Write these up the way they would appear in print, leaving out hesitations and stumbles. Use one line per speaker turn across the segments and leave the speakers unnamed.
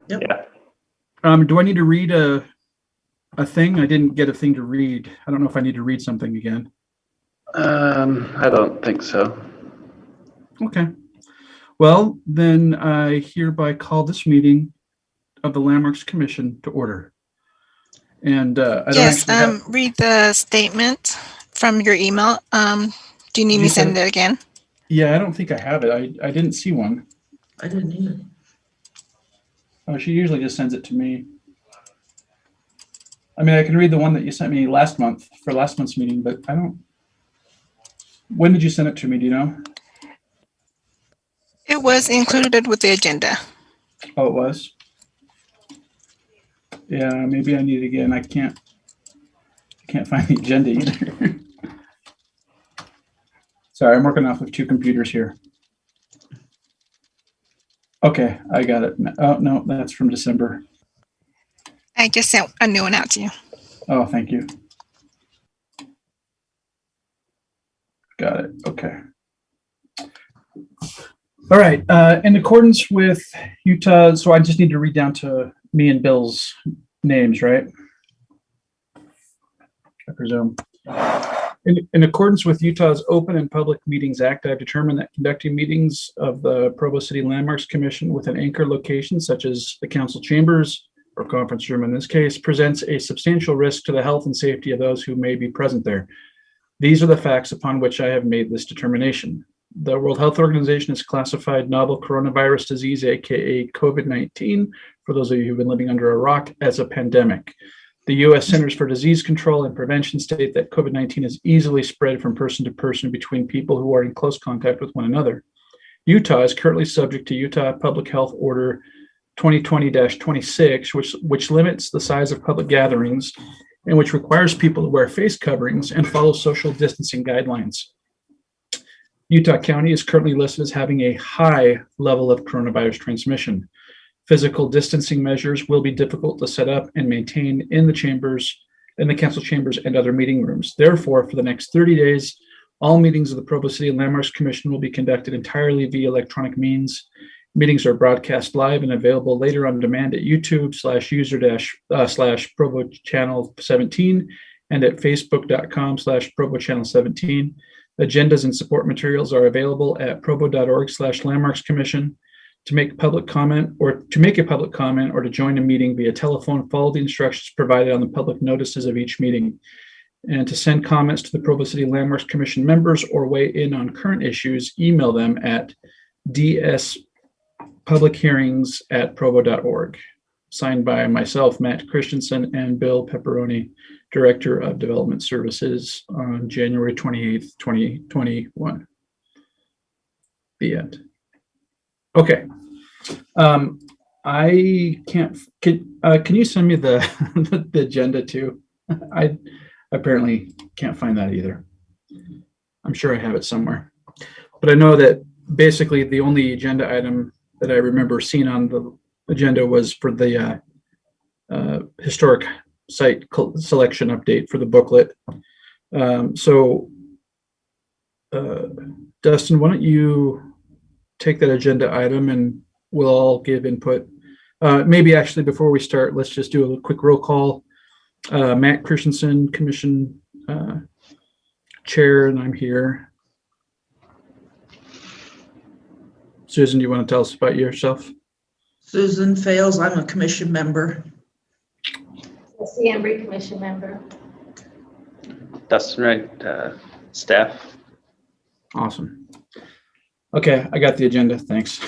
Yep.
Yeah. Do I need to read a thing? I didn't get a thing to read. I don't know if I need to read something again.
I don't think so.
Okay. Well, then I hereby call this meeting of the Landmarks Commission to order. And I don't
Yes,
actually have.
read the statement from your email. Do you need me to send it again?
Yeah, I don't think I have it. I didn't see one.
I didn't either.
Oh, she usually just sends it to me. I mean, I can read the one that you sent me last month for last month's meeting, but I don't. When did you send it to me? Do you know?
It was included with the agenda.
Oh, it was. Yeah, maybe I need it again. I can't find the agenda either. Sorry, I'm working off of two computers here. Okay, I got it. Oh, no, that's from December.
I just sent a new one out to you.
Oh, thank you. Got it. Okay. All right. In accordance with Utah, so I just need to read down to me and Bill's names, right? I presume. In accordance with Utah's Open and Public Meetings Act, I've determined that conducting meetings of the Provo City Landmarks Commission with an anchor location, such as the council chambers or conference room in this case, presents a substantial risk to the health and safety of those who may be present there. These are the facts upon which I have made this determination. The World Health Organization has classified novel coronavirus disease, aka COVID-19, for those of you who've been living under a rock, as a pandemic. The U.S. Centers for Disease Control and Prevention state that COVID-19 is easily spread from person to person between people who are in close contact with one another. Utah is currently subject to Utah Public Health Order 2020-26, which limits the size of public gatherings and which requires people to wear face coverings and follow social distancing guidelines. Utah County is currently listed as having a high level of coronavirus transmission. Physical distancing measures will be difficult to set up and maintain in the chambers, in the council chambers and other meeting rooms. Therefore, for the next 30 days, all meetings of the Provo City Landmarks Commission will be conducted entirely via electronic means. Meetings are broadcast live and available later on demand at YouTube/user/Provo Channel 17 and at Facebook.com/Provo Channel 17. Agendas and support materials are available at provo.org/Landmarks Commission. To make a public comment or to join a meeting via telephone, follow the instructions provided on the public notices of each meeting. And to send comments to the Provo City Landmarks Commission members or weigh in on current issues, email them at dspublichearings@provo.org. Signed by myself, Matt Christopherson, and Bill Pepperoni, Director of Development Services, on January 28th, 2021. The end. Okay. I can't. Can you send me the the agenda too? I apparently can't find that either. I'm sure I have it somewhere, but I know that basically the only agenda item that I remember seeing on the agenda was for the historic site selection update for the booklet. Dustin, why don't you take that agenda item and we'll all give input. Maybe actually before we start, let's just do a quick roll call. Matt Christensen, Commission Chair, and I'm here. Susan, do you want to tell us about yourself?
Susan Fales, I'm a commission member.
Jesse Embry, commission member.
Dustin Wright, staff.
Awesome. Okay, I got the agenda. Thanks.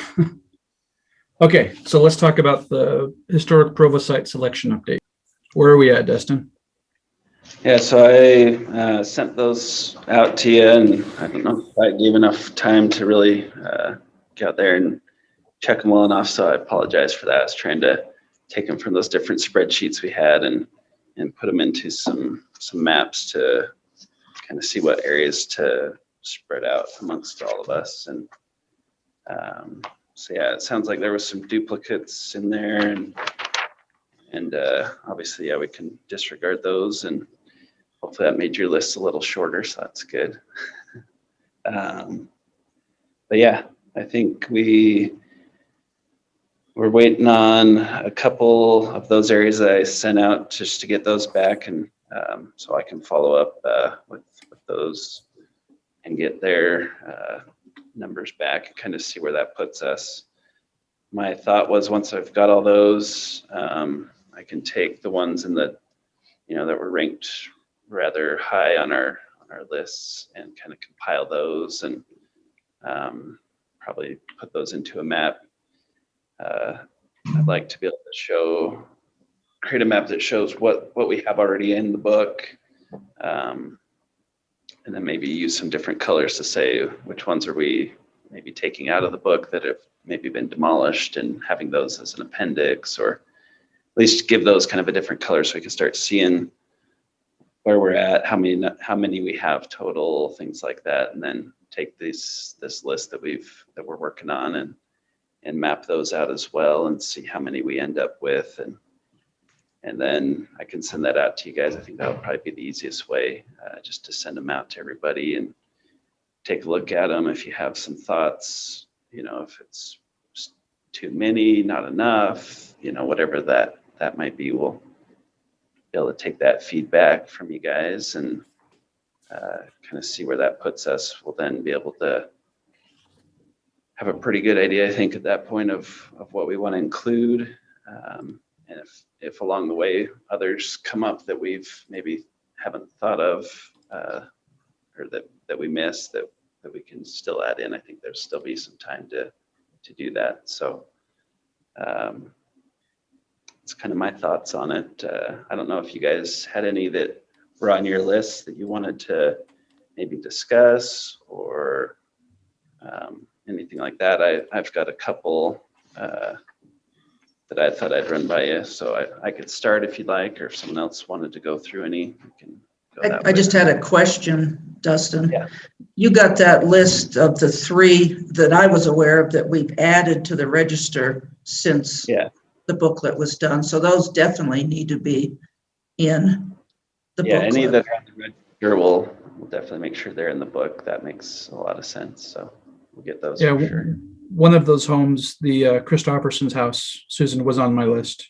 Okay, so let's talk about the historic Provo site selection update. Where are we at, Dustin?
Yeah, so I sent those out to you, and I don't know if I gave enough time to really get out there and check them well enough, so I apologize for that. I was trying to take them from those different spreadsheets we had and put them into some maps to kind of see what areas to spread out amongst all of us. And so yeah, it sounds like there was some duplicates in there, and obviously, yeah, we can disregard those, and hopefully that made your list a little shorter, so that's good. But yeah, I think we we're waiting on a couple of those areas that I sent out just to get those back, and so I can follow up with those and get their numbers back and kind of see where that puts us. My thought was once I've got all those, I can take the ones in the, that were ranked rather high on our lists and kind of compile those and probably put those into a map. I'd like to be able to create a map that shows what we have already in the book, and then maybe use some different colors to say which ones are we maybe taking out of the book that have maybe been demolished, and having those as an appendix, or at least give those kind of a different color so we can start seeing where we're at, how many we have total, things like that, and then take this list that we're working on and map those out as well and see how many we end up with, and then I can send that out to you guys. I think that would probably be the easiest way, just to send them out to everybody and take a look at them. If you have some thoughts, if it's too many, not enough, whatever that might be, we'll be able to take that feedback from you guys and kind of see where that puts us. We'll then be able to have a pretty good idea, I think, at that point of what we want to include. And if along the way others come up that we've maybe haven't thought of, or that we missed that we can still add in, I think there'll still be some time to do that. So it's kind of my thoughts on it. I don't know if you guys had any that were on your list that you wanted to maybe discuss or anything like that. I've got a couple that I thought I'd run by you, so I could start if you'd like, or if someone else wanted to go through any, we can go that
I
way.
just had a question, Dustin.
Yeah.
You got that list of the 3 that I was aware of that we've added to the register since the booklet was done. So those definitely need to be in the booklet.
Any that are on the register, we'll definitely make sure they're in the book. That makes a lot of sense. So we'll get those for sure.
One of those homes, the Christopherson's house, Susan, was on my list.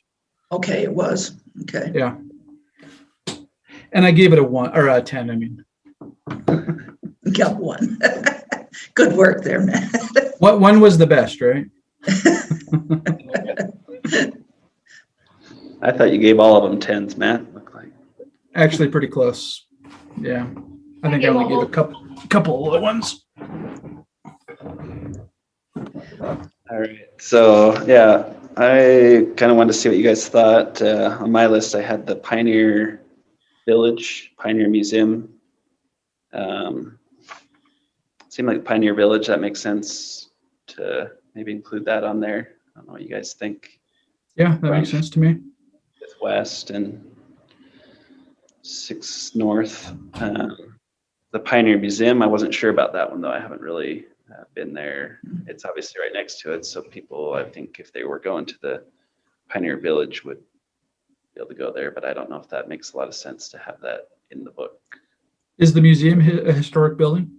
Okay, it was. Okay.
Yeah. And I gave it a 1 or a 10, I mean.
Got 1. Good work there, man.
What one was the best, right?
I thought you gave all of them 10s, Matt. Looked like.
Actually, pretty close. Yeah. I think I only gave a couple other ones.
All right. So I kind of wanted to see what you guys thought. On my list, I had the Pioneer Village, Pioneer Museum. Seemed like Pioneer Village, that makes sense to maybe include that on there. I don't know what you guys think.
Yeah, that makes sense to me.
West and 6 North. The Pioneer Museum, I wasn't sure about that one though. I haven't really been there. It's obviously right next to it, so people, I think if they were going to the Pioneer Village, would be able to go there, but I don't know if that makes a lot of sense to have that in the book.
Is the museum a historic building?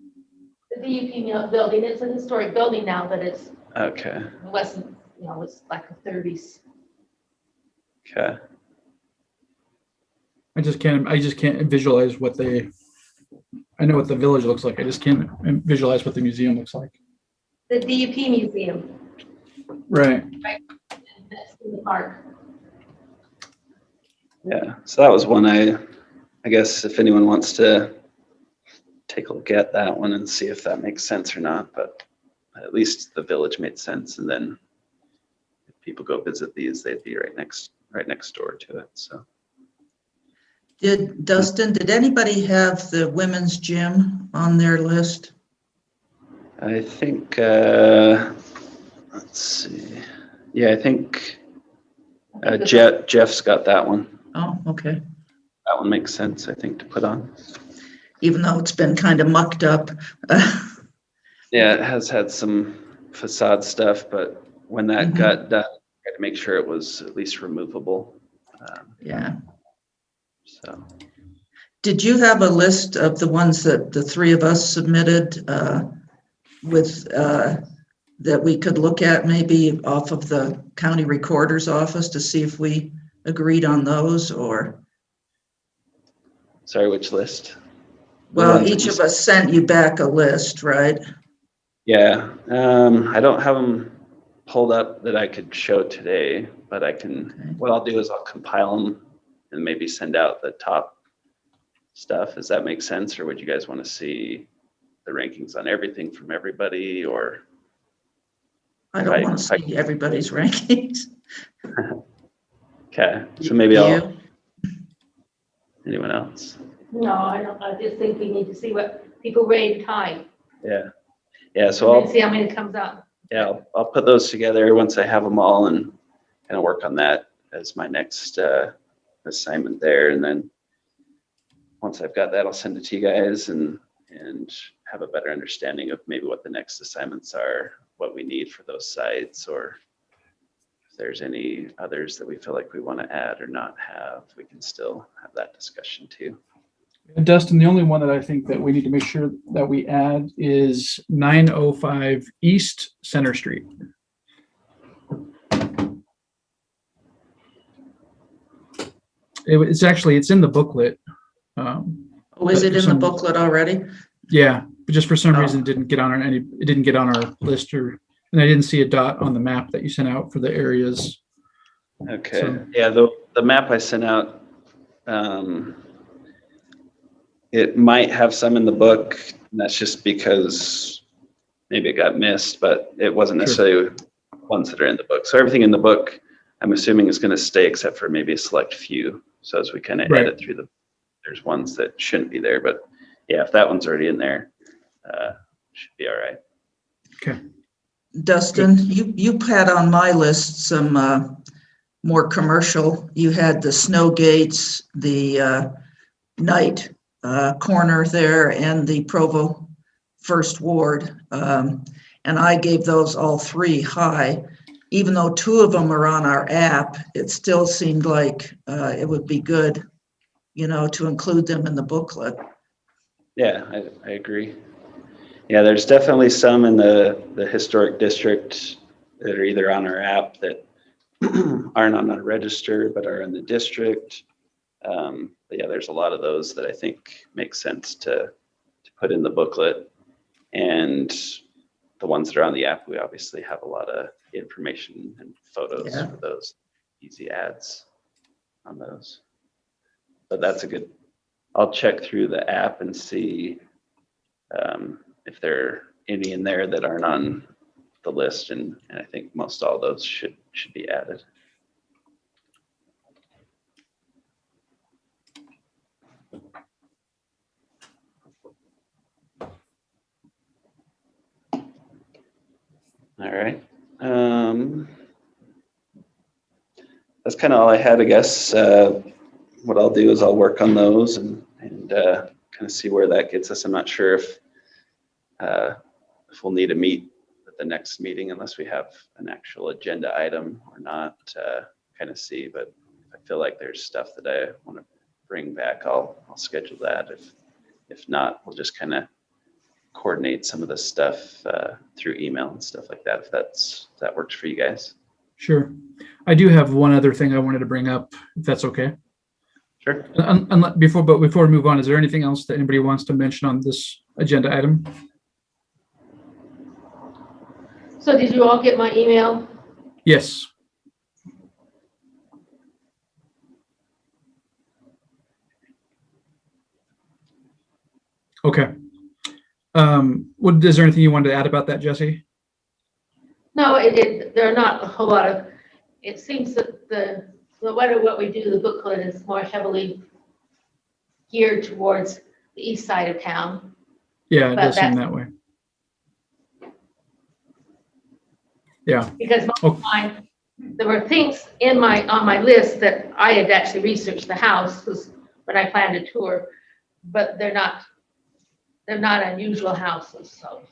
The DUP building is a historic building now, but it wasn't, it was like the 30s.
Okay.
I just can't visualize I know what the village looks like. I just can't visualize what the museum looks like.
The DUP Museum.
Right.
Right in the park.
Yeah, so that was one I guess if anyone wants to take a look at that one and see if that makes sense or not, but at least the village made sense, and then if people go visit these, they'd be right next door to it. So
Did anybody have the women's gym on their list?
I think let's see. Yeah, I think Jeff's got that one.
Oh, okay.
That one makes sense, I think, to put on.
Even though it's been kind of mucked up.
Yeah, it has had some facade stuff, but when that got done, I had to make sure it was at least removable.
Yeah.
So.
Did you have a list of the ones that the 3 of us submitted with that we could look at maybe off of the county recorder's office to see if we agreed on those, or?
Sorry, which list?
Well, each of us sent you back a list, right?
Yeah, I don't have them pulled up that I could show today, but I can,
Okay.
what I'll do is I'll compile them and maybe send out the top stuff. Does that make sense? Or would you guys want to see the rankings on everything from everybody, or?
I don't want to see everybody's rankings.
Okay, so maybe
You?
anyone else?
No, I don't, I just think we need to see what people rated high.
Yeah, yeah, so
And then see how many comes up.
I'll put those together once I have them all and kind of work on that as my next assignment there. And then once I've got that, I'll send it to you guys and have a better understanding of maybe what the next assignments are, what we need for those sites, or if there's any others that we feel like we want to add or not have, we can still have that discussion too.
Dustin, the only one that I think that we need to make sure that we add is 905 East Center Street. It's in the booklet.
Oh, is it in the booklet already?
Yeah, but just for some reason it didn't get on our list, and I didn't see a dot on the map that you sent out for the areas.
Okay.
So,
yeah, the map I sent out, it might have some in the book, and that's just because maybe it got missed, but it wasn't necessarily ones that are in the book. So everything in the book, I'm assuming, is going to stay except for maybe a select few. So as we kind of edit through there's ones that shouldn't be there, but yeah, if that one's already in there, should be all right.
Okay.
Dustin, you had on my list some more commercial. You had the snow gates, the night corner there, and the Provo First Ward. And I gave those all 3 high. Even though 2 of them are on our app, it still seemed like it would be good, to include them in the booklet.
Yeah, I agree. Yeah, there's definitely some in the historic district that are either on our app that aren't on our register but are in the district. But yeah, there's a lot of those that I think make sense to put in the booklet. And the ones that are on the app, we obviously have a lot of information and photos for those easy ads on those. But that's a good, I'll check through the app and see if there are any in there that aren't on the list, and I think most all those should be added. All right. That's kind of all I had, I guess. What I'll do is I'll work on those and kind of see where that gets us. I'm not sure if we'll need to meet at the next meeting unless we have an actual agenda item or not, kind of see. But I feel like there's stuff that I want to bring back, I'll schedule that. If not, we'll just kind of coordinate some of the stuff through email and stuff like that, if that works for you guys.
Sure. I do have one other thing I wanted to bring up, if that's okay.
Sure.
Before we move on, is there anything else that anybody wants to mention on this agenda item?
So did you all get my email?
Yes. Okay. Is there anything you wanted to add about that, Jesse?
No, there are not a whole lot of, it seems that no matter what we do, the booklet is more heavily geared towards the east side of town.
Yeah, it does seem that way. Yeah.
Because most of the time, there were things on my list that I had actually researched the house when I planned a tour, but they're not unusual houses, so.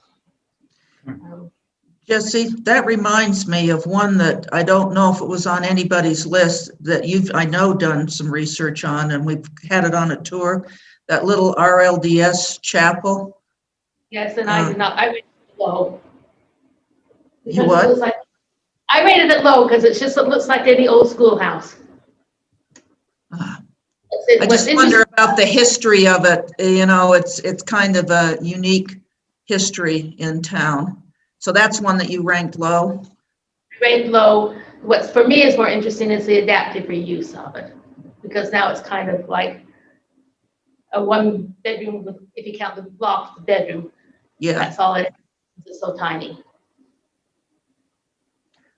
Jesse, that reminds me of one that I don't know if it was on anybody's list that you've, I know, done some research on, and we've had it on a tour, that little Rlds Chapel.
Yes, and I did not, I went slow.
You what?
I rated it low because it looks like any old schoolhouse.
I just wonder about the history of it. You know, it's kind of a unique history in town. So that's one that you ranked low?
Ranked low. What's for me is more interesting is the adaptive reuse of it, because now it's kind of like a one bedroom, if you count the loft, bedroom.
Yeah.
That's all it is. It's so tiny.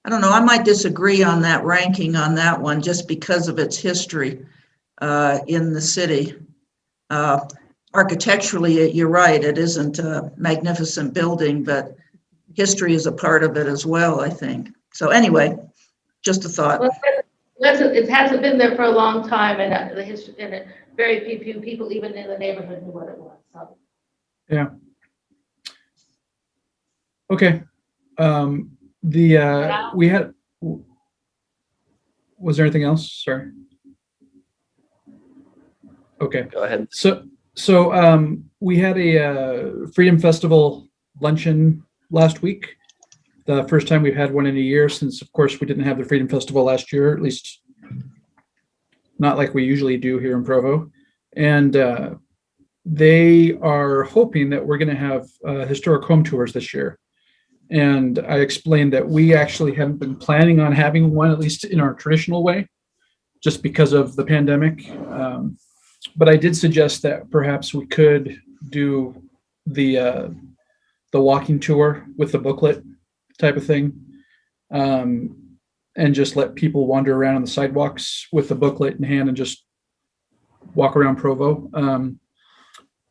I don't know. I might disagree on that ranking on that one just because of its history in the city. Architecturally, you're right. It isn't a magnificent building, but history is a part of it as well, I think. So anyway, just a thought.
Well, it hasn't been there for a long time, and the history, and very few people, even in the neighborhood, knew what it was. So.
Yeah. Okay. We had. Was there anything else? Sorry. Okay.
Go ahead.
So we had a Freedom Festival luncheon last week. The first time we've had one in a year since, of course, we didn't have the Freedom Festival last year, at least not like we usually do here in Provo. And they are hoping that we're going to have historic home tours this year. And I explained that we actually haven't been planning on having one, at least in our traditional way, just because of the pandemic. But I did suggest that perhaps we could do the walking tour with the booklet type of thing, and just let people wander around on the sidewalks with the booklet in hand and just walk around Provo.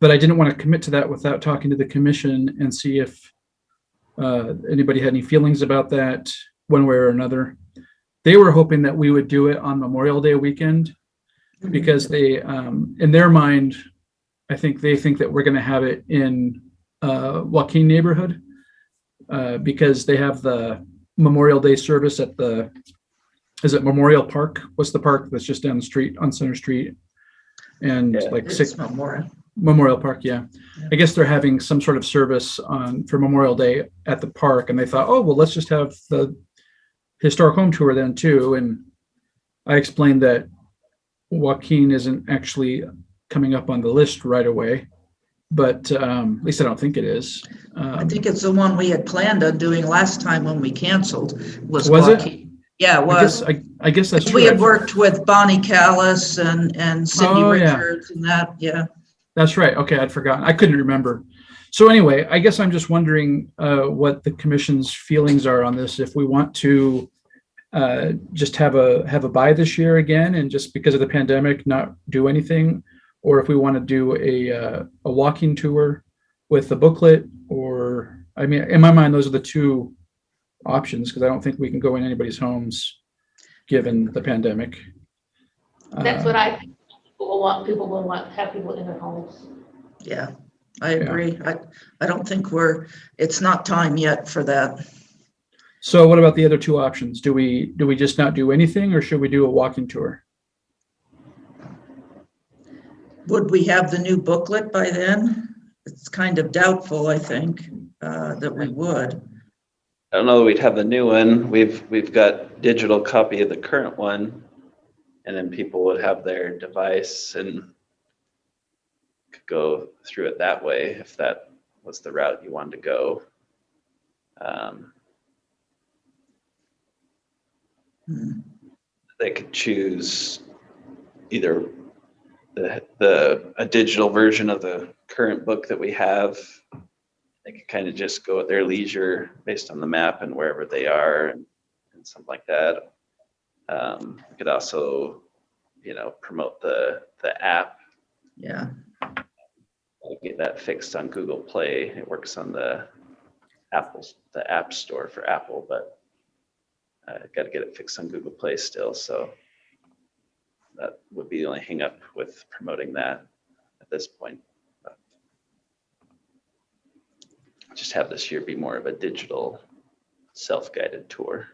But I didn't want to commit to that without talking to the commission and see if anybody had any feelings about that one way or another. They were hoping that we would do it on Memorial Day weekend because they, in their mind, I think they think that we're going to have it in Joaquin neighborhood because they have the Memorial Day service at is it Memorial Park? What's the park that's just down the street on Center Street? And like Memorial Park, yeah. I guess they're having some sort of service for Memorial Day at the park, and they thought, oh, well, let's just have the historic home tour then too. And I explained that Joaquin isn't actually coming up on the list right away, but at least I don't think it is.
I think it's the one we had planned on doing last time when we canceled was
Joaquin.
It? Yeah, it was.
I guess that's true.
We had worked with Bonnie Callis and Cindy Richards and that, yeah.
That's right. Okay, I'd forgotten. I couldn't remember. So anyway, I guess I'm just wondering what the commission's feelings are on this. If we want to just have a bye this year again, and just because of the pandemic, not do anything, or if we want to do a walking tour with the booklet, or I mean, in my mind, those are the two options because I don't think we can go in anybody's homes given the pandemic.
That's what I think. People will want have people in their homes.
Yeah, I agree. I don't think it's not time yet for that.
So what about the other two options? Do we just not do anything, or should we do a walking tour?
Would we have the new booklet by then? It's kind of doubtful, I think, that we would.
I don't know that we'd have the new one. We've got digital copy of the current one, and then people would have their device and could go through it that way if that was the route you wanted to go. They could choose either a digital version of the current book that we have. They could kind of just go at their leisure based on the map and wherever they are and something like that. We could also, promote the app.
Yeah.
Get that fixed on Google Play. It works on the App Store for Apple, but got to get it fixed on Google Play still. So that would be the only hang up with promoting that at this point. But just have this year be more of a digital self-guided tour.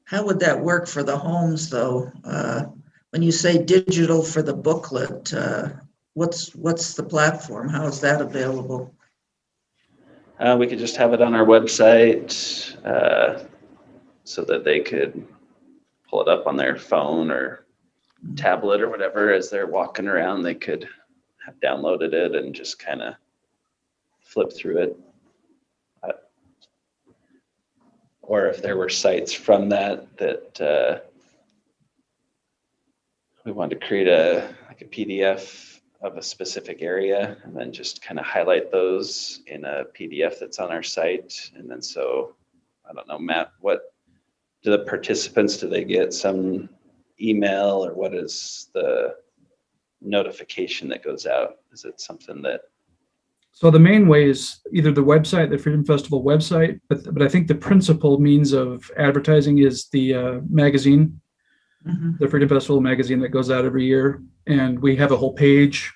How would that work for the homes though? When you say digital for the booklet, what's the platform? How is that available?
We could just have it on our website so that they could pull it up on their phone or tablet or whatever as they're walking around. They could have downloaded it and just kind of flip through it. Or if there were sites from that we wanted to create a PDF of a specific area and then just kind of highlight those in a PDF that's on our site. And then so, I don't know, Matt, what do the participants, do they get some email or what is the notification that goes out? Is it something that?
So the main way is either the website, the Freedom Festival website, but I think the principal means of advertising is the magazine, the Freedom Festival magazine that goes out every year. And we have a whole page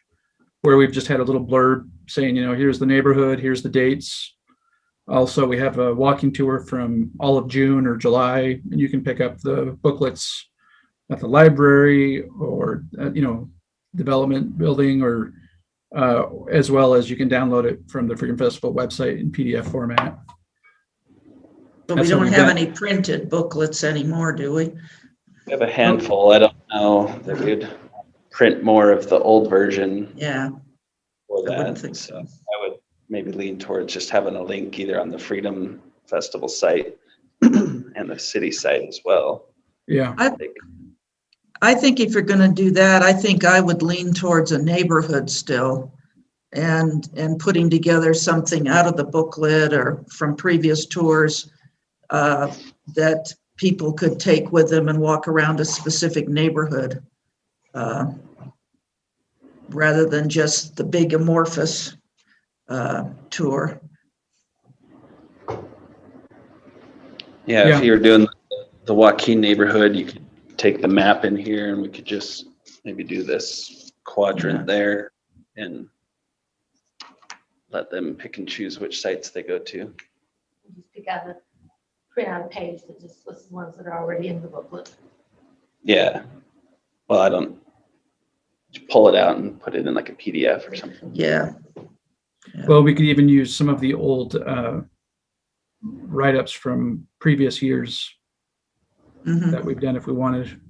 where we've just had a little blurb saying, here's the neighborhood, here's the dates. Also, we have a walking tour from all of June or July, and you can pick up the booklets at the library or, development building, or as well as you can download it from the Freedom Festival website in PDF format.
But we don't have any printed booklets anymore, do we?
We have a handful. I don't know that we'd print more of the old version.
Yeah.
For that.
I wouldn't think so.
I would maybe lean towards just having a link either on the Freedom Festival site and the city site as well.
Yeah.
I think if you're going to do that, I think I would lean towards a neighborhood still and putting together something out of the booklet or from previous tours that people could take with them and walk around a specific neighborhood rather than just the big amorphous tour.
Yeah, if you're doing the Joaquin neighborhood, you could take the map in here and we could just maybe do this quadrant there and let them pick and choose which sites they go to.
Just print out a page that just lists the ones that are already in the booklet.
Yeah. Well, I don't pull it out and put it in like a PDF or something.
Yeah.
Well, we could even use some of the old write-ups from previous years that we've done if we wanted.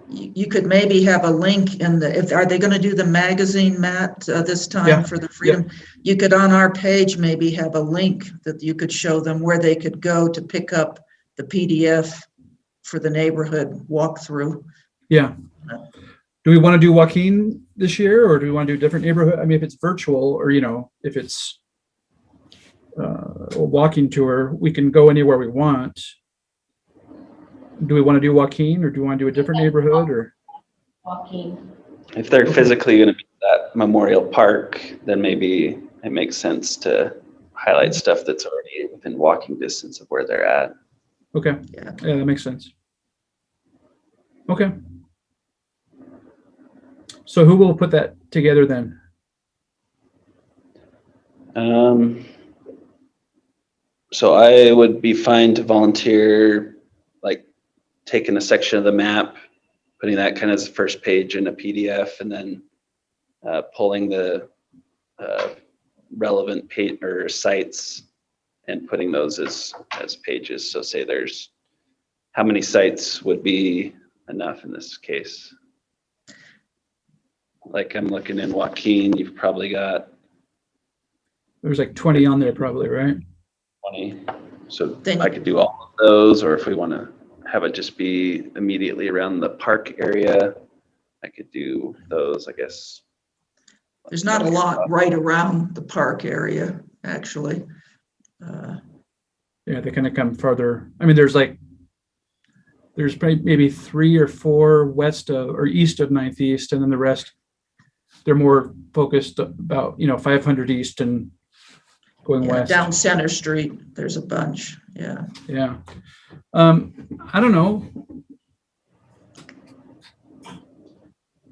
You could maybe have a link in are they going to do the magazine, Matt, this time for the Freedom? You could on our page maybe have a link that you could show them where they could go to pick up the PDF for the neighborhood walkthrough. Yeah.
Do we want to do Joaquin this year, or do we want to do a different neighborhood? I mean, if it's virtual, or if it's a walking tour, we can go anywhere we want. Do we want to do Joaquin, or do we want to do a different neighborhood, or
Joaquin?
If they're physically going to be at that Memorial Park, then maybe it makes sense to highlight stuff that's already within walking distance of where they're at.
Okay. Yeah, that makes sense. Okay. So who will put that together then?
So I would be fine to volunteer, like taking a section of the map, putting that kind of as the first page in a PDF, and then pulling the relevant page or sites and putting those as pages. So say there's how many sites would be enough in this case? Like I'm looking in Joaquin, you've probably got.
There's like 20 on there probably, right?
20. So I could do all of those, or if we want to have it just be immediately around the park area, I could do those, I guess.
There's not a lot right around the park area, actually.
Yeah, they kind of come farther. I mean, there's maybe 3 or 4 west of or east of 9th East, and then the rest, they're more focused about 500 East and going west.
Down Center Street, there's a bunch. Yeah.
Yeah. I don't know.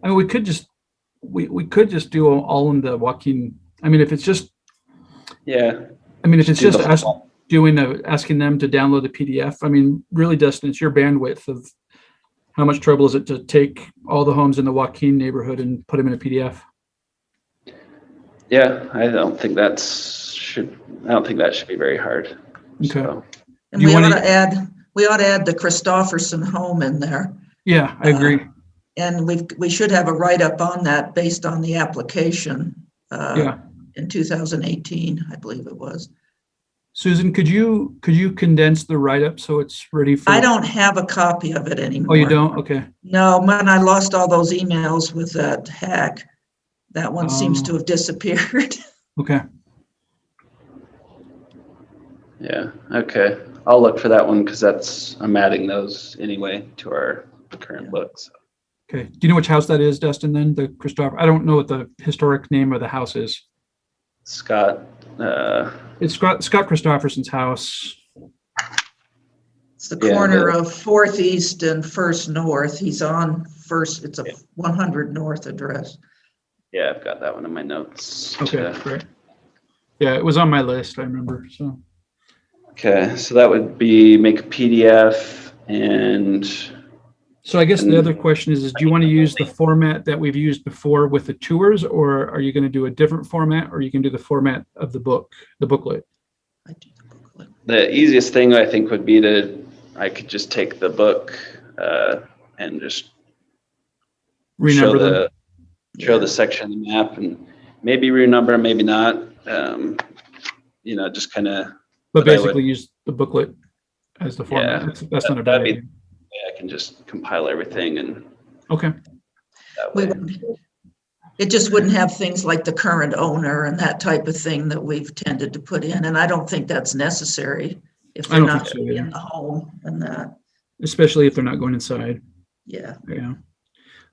I mean, we could just do all in the Joaquin. I mean, if it's just.
Yeah.
I mean, if it's just us asking them to download the PDF. I mean, really, Dustin, it's your bandwidth of how much trouble is it to take all the homes in the Joaquin neighborhood and put them in a PDF?
Yeah, I don't think that should be very hard.
Okay.
So,
And
Do you
we ought
wanna-
to add the Christopherson home in there.
Yeah, I agree.
And we should have a write-up on that based on the application
Yeah.
in 2018, I believe it was.
Susan, could you condense the write-up so it's ready for?
I don't have a copy of it anymore.
Oh, you don't? Okay.
No, when I lost all those emails with that hack, that one seems to have disappeared.
Okay.
yeah, okay. I'll look for that one because I'm adding those anyway to our current books.
Okay. Do you know which house that is, Dustin, then? The Christopher? I don't know what the historic name of the house is.
Scott.
It's Scott Christopherson's house.
It's the corner of 4th East and 1st North. He's on First, it's a 100 North address.
Yeah, I've got that one in my notes.
Okay, great. Yeah, it was on my list, I remember, so.
Okay, so that would be make a PDF and
So I guess the other question is do you want to use the format that we've used before with the tours, or are you going to do a different format, or you can do the format of the booklet?
I do the booklet.
the easiest thing I think would be I could just take the book and just
Renumber them.
show the section of the map and maybe renumber, maybe not. Just kind of.
But basically use the booklet as the format.
Yeah,
That's not a bad idea.
I can just compile everything and.
Okay.
That way.
It just wouldn't have things like the current owner and that type of thing that we've tended to put in. And I don't think that's necessary if they're not
so,
in the home and that.
Especially if they're not going inside.
Yeah.
Yeah.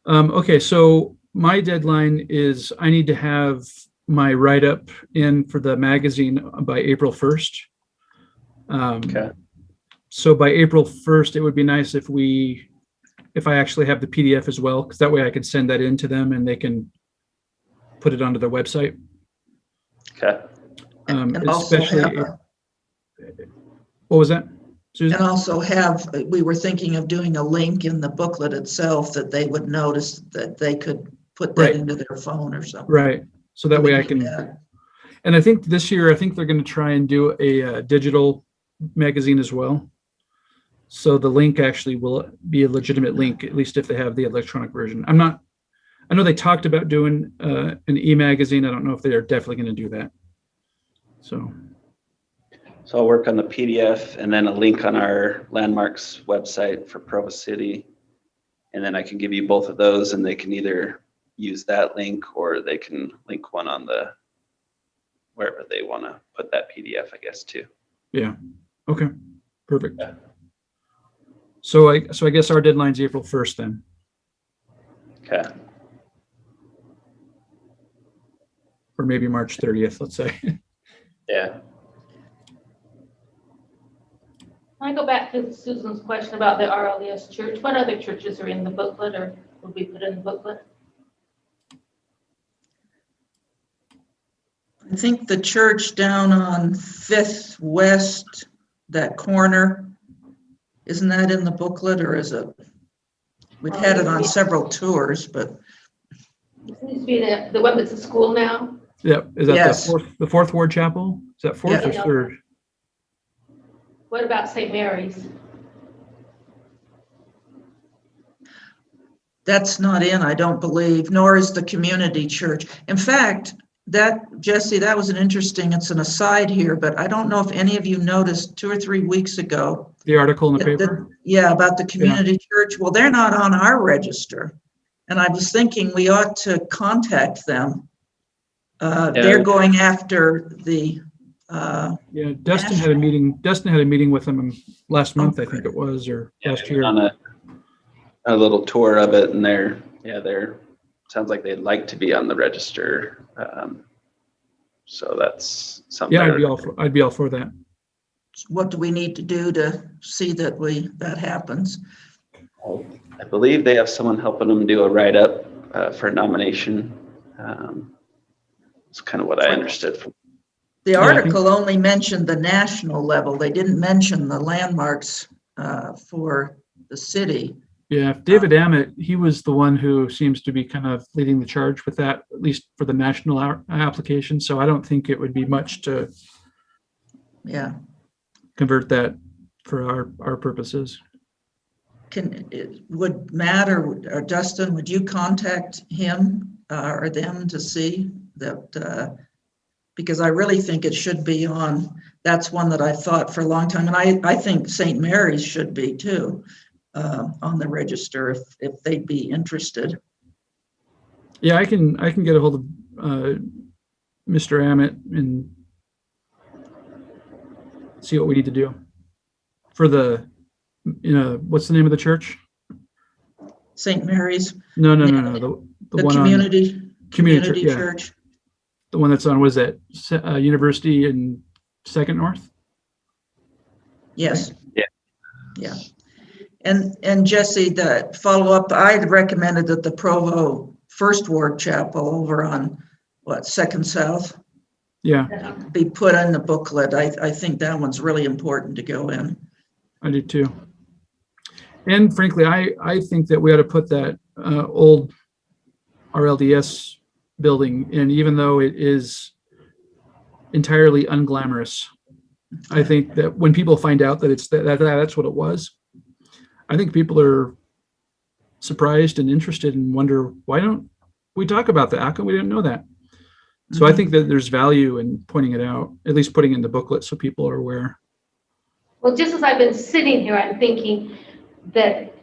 Okay, so my deadline is I need to have my write-up in for the magazine by April 1st.
Okay.
So by April 1st, it would be nice if I actually have the PDF as well, because that way I can send that in to them and they can put it onto their website.
Okay.
And also
what was that, Susan?
And also we were thinking of doing a link in the booklet itself that they would notice that they could put that into their phone or something.
Right. So that way I can, and I think this year, they're going to try and do a digital magazine as well. So the link actually will be a legitimate link, at least if they have the electronic version. I know they talked about doing an e-magazine. I don't know if they are definitely going to do that. So
I'll work on the PDF and then a link on our landmarks website for Provo City. And then I can give you both of those and they can either use that link or they can link one on wherever they want to put that PDF, I guess, too.
yeah. Okay. Perfect.
Yeah.
So I guess our deadline's April 1st then.
Okay.
Or maybe March 30th, let's say.
Yeah.
I go back to Susan's question about the Rlds Church. What other churches are in the booklet or will be put in the booklet?
I think the church down on 5th West, that corner, isn't that in the booklet or is it? We've had it on several tours, but.
This needs to be the one that's a school now.
Yeah. Is that
Yes.
the fourth Ward Chapel? Is that fourth
Yeah.
or third?
What about St. Mary's?
That's not in, I don't believe, nor is the community church. In fact, Jesse, that was it's an aside here, but I don't know if any of you noticed 2 or 3 weeks ago.
The article in the paper?
Yeah, about the community church. Well, they're not on our register. And I was thinking we ought to contact them. They're going after the.
Yeah, Dustin had a meeting with them last month, I think it was, or last year.
On a little tour of it, and they're sounds like they'd like to be on the register. So that's something.
Yeah, I'd be all for that.
What do we need to do to see that happens?
I believe they have someone helping them do a write-up for nomination. It's kind of what I understood from.
The article only mentioned the national level. They didn't mention the landmarks for the city.
Yeah, David Ammett, he was the one who seems to be kind of leading the charge with that, at least for the national application. So I don't think it would be much to convert that for our purposes.
Would Matt or Dustin, would you contact him or them to see that? Because I really think it should be on. That's one that I thought for a long time, and I think St. Mary's should be too. On the register if they'd be interested.
Yeah, I can get a hold of Mr. Ammett and see what we need to do for the, what's the name of the church?
St. Mary's.
No. The one
community church.
The one that's on, was that University in Second North?
Yes.
Yeah.
And Jesse, the follow-up, I had recommended that the Provo First Ward Chapel over on Second South be put in the booklet. I think that one's really important to go in.
I do too. And frankly, I think that we ought to put that old RLDS building in, even though it is entirely unglamorous. I think that when people find out that that's what it was, I think people are surprised and interested and wonder, why don't we talk about that? How come we didn't know that? So I think that there's value in pointing it out, at least putting it in the booklet so people are aware.
Well, just as I've been sitting here, I'm thinking that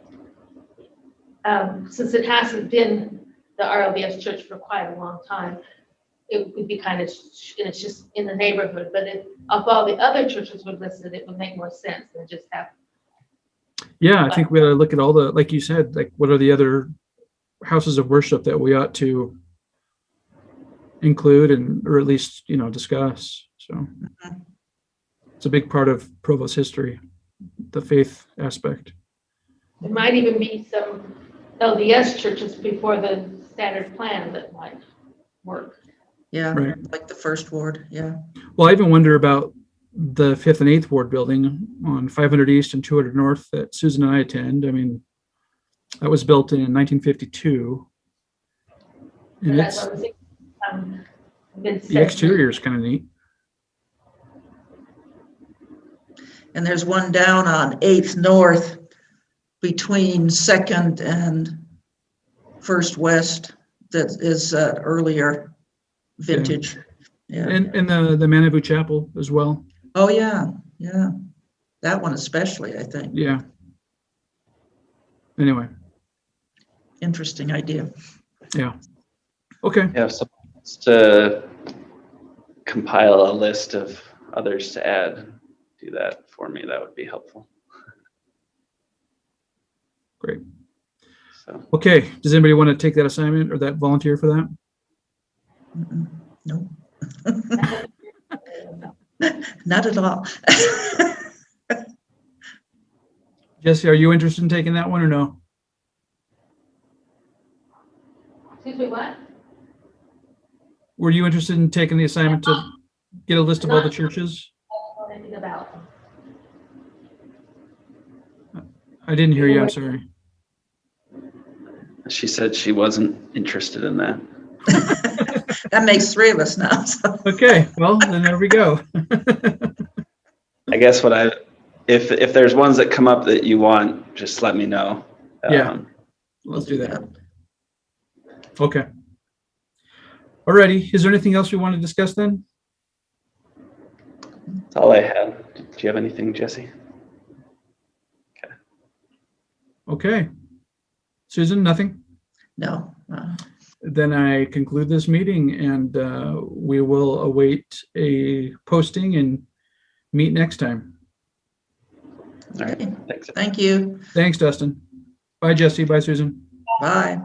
since it hasn't been the RLDS church for quite a long time, it would be kind of, it's just in the neighborhood, but if all the other churches were listed, it would make more sense than just have.
Yeah, I think we ought to look at all the, like you said, like what are the other houses of worship that we ought to include or at least, discuss. So it's a big part of Provo's history, the faith aspect.
There might even be some LDS churches before the standard plan that might work.
Yeah,
right.
Like the First Ward, yeah.
Well, I even wonder about the 5th and 8th Ward building on 500 East and 200 North that Susan and I attend. I mean, that was built in 1952. And the exterior is kind of neat.
And there's one down on 8th North between 2nd and 1st West that is earlier vintage. Yeah.
And the Manabu Chapel as well.
Oh yeah. That one especially, I think.
Yeah. Anyway.
Interesting idea.
Yeah. Okay.
Yeah, so to compile a list of others to add, do that for me. That would be helpful.
Great.
So.
Okay. Does anybody want to take that assignment or that volunteer for that?
No. Not at all.
Jesse, are you interested in taking that one or no?
Excuse me, what?
Were you interested in taking the assignment to get a list of all the churches?
I don't know anything about them.
I didn't hear you. I'm sorry.
She said she wasn't interested in that.
That makes 3 of us now. So.
Okay, well, then there we go.
I guess if there's ones that come up that you want, just let me know.
Yeah, let's do that. Okay. Alrighty, is there anything else we want to discuss then?
That's all I had. Do you have anything, Jesse?
Okay. Susan, nothing?
No.
Then I conclude this meeting and we will await a posting and meet next time.
All right. Thanks.
Thank you.
Thanks, Dustin. Bye, Jesse. Bye, Susan.
Bye.